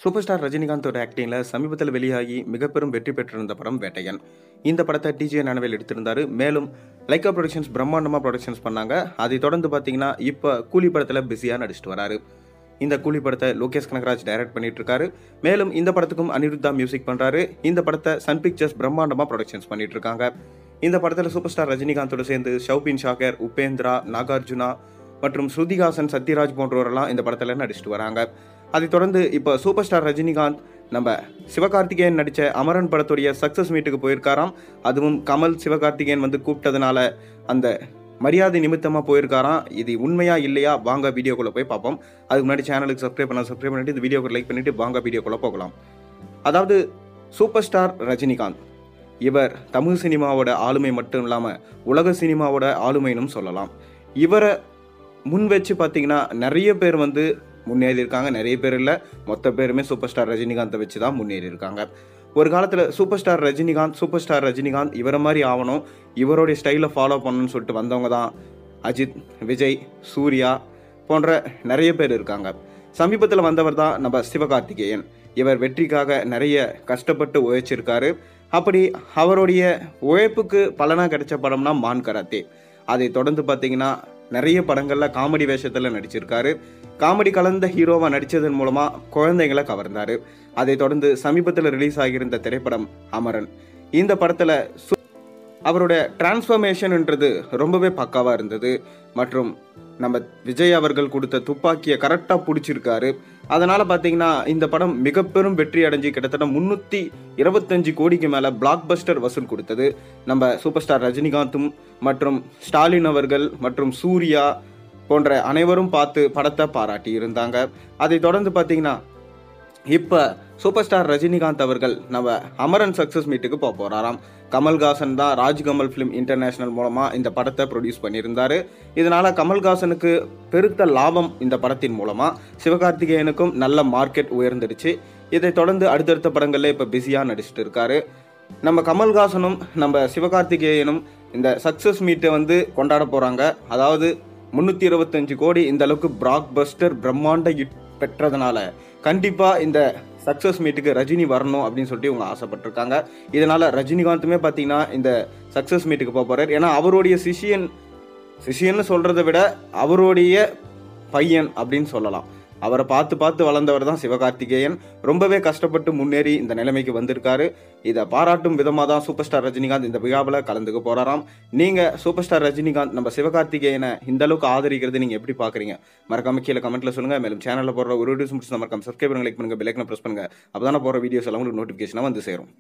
Super star ரஜினிகாந்தோட ஆக்டிங்ல சமீபத்தில் வெளியாகி மிகப்பெரும் வெற்றி பெற்றிருந்த படம் வேட்டையன். இந்த படத்தை டிஜே ஞானவேல் எடுத்திருந்தாரு. மேலும் லைக்கா ப்ரொடக்ஷன்ஸ் பிரம்மாண்டமாக ப்ரொடக்ஷன்ஸ் பண்ணாங்க. அதை தொடர்ந்து பார்த்தீங்கன்னா இப்போ கூலி படத்தில் பிஸியாக நடிச்சிட்டு வராரு. இந்த கூலி படத்தை லோகேஷ் கனகராஜ் டைரக்ட் பண்ணிட்டு இருக்காரு. மேலும் இந்த படத்துக்கும் அனிருத்தா மியூசிக் பண்றாரு. இந்த படத்தை சன் பிக்சர்ஸ் பிரம்மாண்டமாக ப்ரொடக்ஷன்ஸ் பண்ணிட்டு இருக்காங்க. இந்த படத்தில் சூப்பர் ஸ்டார் ரஜினிகாந்தோட சேர்ந்து ஷௌபின் ஷாகர், உபேந்திரா, நாகார்ஜுனா மற்றும் ஸ்ருதிஹாசன், சத்யராஜ் போன்றவரெல்லாம் இந்த படத்தில் நடிச்சிட்டு வராங்க. அதைத் தொடர்ந்து இப்போ சூப்பர் ஸ்டார் ரஜினிகாந்த் நம்ம சிவகார்த்திகேயன் நடித்த அமரன் படத்துடைய சக்ஸஸ் மீட்டுக்கு போயிருக்காராம். அதுவும் கமல் சிவகார்த்திகேயன் வந்து கூப்பிட்டதுனால அந்த மரியாதை நிமித்தமாக போயிருக்காராம். இது உண்மையா இல்லையா? வாங்க வீடியோக்குள்ளே போய் பார்ப்போம். அதுக்கு முன்னாடி சேனலுக்கு சப்ஸ்கிரைப் பண்ணிட்டு இந்த வீடியோக்கு லைக் பண்ணிட்டு வாங்க வீடியோக்குள்ளே போகலாம். அதாவது சூப்பர் ஸ்டார் ரஜினிகாந்த் இவர் தமிழ் சினிமாவோட ஆளுமை மட்டும் இல்லாமல் உலக சினிமாவோட ஆளுமைன்னு சொல்லலாம். இவரை முன் வச்சு பார்த்தீங்கன்னா நிறைய பேர் வந்து முன்னேறி இருக்காங்க. நிறைய பேர் இல்லை, மொத்த பேருமே சூப்பர் ஸ்டார் ரஜினிகாந்தை வச்சு தான் முன்னேறி இருக்காங்க. ஒரு காலத்தில் சூப்பர் ஸ்டார் ரஜினிகாந்த் இவரை மாதிரி ஆகணும், இவருடைய ஸ்டைலை ஃபாலோ பண்ணணும்னு சொல்லிட்டு வந்தவங்க தான் அஜித், விஜய், சூர்யா போன்ற நிறைய பேர் இருக்காங்க. சமீபத்தில் வந்தவர் தான் நம்ம சிவகார்த்திகேயன். இவர் வெற்றிக்காக நிறைய கஷ்டப்பட்டு உழைச்சிருக்காரு. அப்படி அவருடைய உழைப்புக்கு பலனாக கிடைச்ச படம்னா மான் கராத்தே. அதை தொடர்ந்து பார்த்தீங்கன்னா நிறைய படங்களில் காமெடி வேஷத்தில் நடிச்சிருக்காரு. காமெடி கலந்த ஹீரோவாக நடித்ததன் மூலமாக குழந்தைங்களை கவர்ந்தார். அதை தொடர்ந்து சமீபத்தில் ரிலீஸ் ஆகியிருந்த திரைப்படம் அமரன். இந்த படத்தில் அவருடைய டிரான்ஸ்ஃபர்மேஷன்ன்றது ரொம்பவே பக்காவாக இருந்தது. மற்றும் நம்ம விஜய் அவர்கள் கொடுத்த துப்பாக்கியை கரெக்டாக பிடிச்சிருக்காரு. அதனால் பார்த்தீங்கன்னா இந்த படம் மிகப்பெரும் வெற்றி அடைஞ்சு கிட்டத்தட்ட 325 கோடிக்கு மேலே பிளாக் பஸ்டர் வசூல் கொடுத்தது. நம்ம சூப்பர் ஸ்டார் ரஜினிகாந்தும் மற்றும் ஸ்டாலின் அவர்கள் மற்றும் சூர்யா போன்ற அனைவரும் பார்த்து படத்தை பாராட்டி இருந்தாங்க. அதை தொடர்ந்து பார்த்தீங்கன்னா இப்போ சூப்பர் ஸ்டார் ரஜினிகாந்த் அவர்கள் நம்ம அமரன் சக்ஸஸ் மீட்டுக்கு போக போகிறாராம். கமல்ஹாசன் தான் ராஜ்கமல் ஃபிலிம் இன்டர்நேஷனல் மூலமாக இந்த படத்தை ப்ரொடியூஸ் பண்ணியிருந்தார். இதனால் கமல்ஹாசனுக்கு பெருத்த லாபம் இந்த படத்தின் மூலமாக. சிவகார்த்திகேயனுக்கும் நல்ல மார்க்கெட் உயர்ந்துடுச்சு. இதை தொடர்ந்து அடுத்தடுத்த படங்களில் இப்போ பிஸியாக நடிச்சிட்டு இருக்காரு. நம்ம கமல்ஹாசனும் நம்ம சிவகார்த்திகேயனும் இந்த சக்ஸஸ் மீட்டை வந்து கொண்டாட போகிறாங்க. அதாவது 325 கோடி இந்த அளவுக்கு பிளாக் பஸ்டர் பிரம்மாண்ட ஹிட் பெற்றதுனால கண்டிப்பாக இந்த சக்ஸஸ் மீட்டுக்கு ரஜினி வரணும் அப்படின்னு சொல்லிட்டு இவங்க ஆசைப்பட்டிருக்காங்க. இதனால் ரஜினிகாந்துமே பார்த்தீங்கன்னா இந்த சக்ஸஸ் மீட்டுக்கு போக போகிறார். ஏன்னா அவருடைய சிஷியன்னு சொல்கிறத விட அவருடைய பையன் அப்படின்னு சொல்லலாம். அவரை பார்த்து வளர்ந்தவர் தான் சிவகார்த்திகேயன். ரொம்பவே கஷ்டப்பட்டு முன்னேறி இந்த நிலைமைக்கு வந்திருக்காரு. இதை பாராட்டும் விதமாக தான் சூப்பர் ஸ்டார் ரஜினிகாந்த் இந்த விழாவில் கலந்துக்க போகிறாராம். நீங்கள் சூப்பர் ஸ்டார் ரஜினிகாந்த் நம்ம சிவகார்த்திகேயனை இந்த அளவுக்கு ஆதரிக்கிறது நீங்கள் எப்படி பார்க்குறீங்க? மறக்காம கீழே கமெண்ட்டில் சொல்லுங்கள். மேலும் சேனலில் போடுற ஒரு வீடியோஸ் முடிச்சு மறக்காம சப்ஸ்கிரைப் பண்ணுங்க, லைக் பண்ணுங்கள், பெல் ஐக்கனை ப்ரெஸ் பண்ணுங்கள். அப்போ தானே போகிற வீடியோஸ் எல்லாம் உங்களுக்கு நோட்டிஃபிகேஷனாக வந்து சேரும்.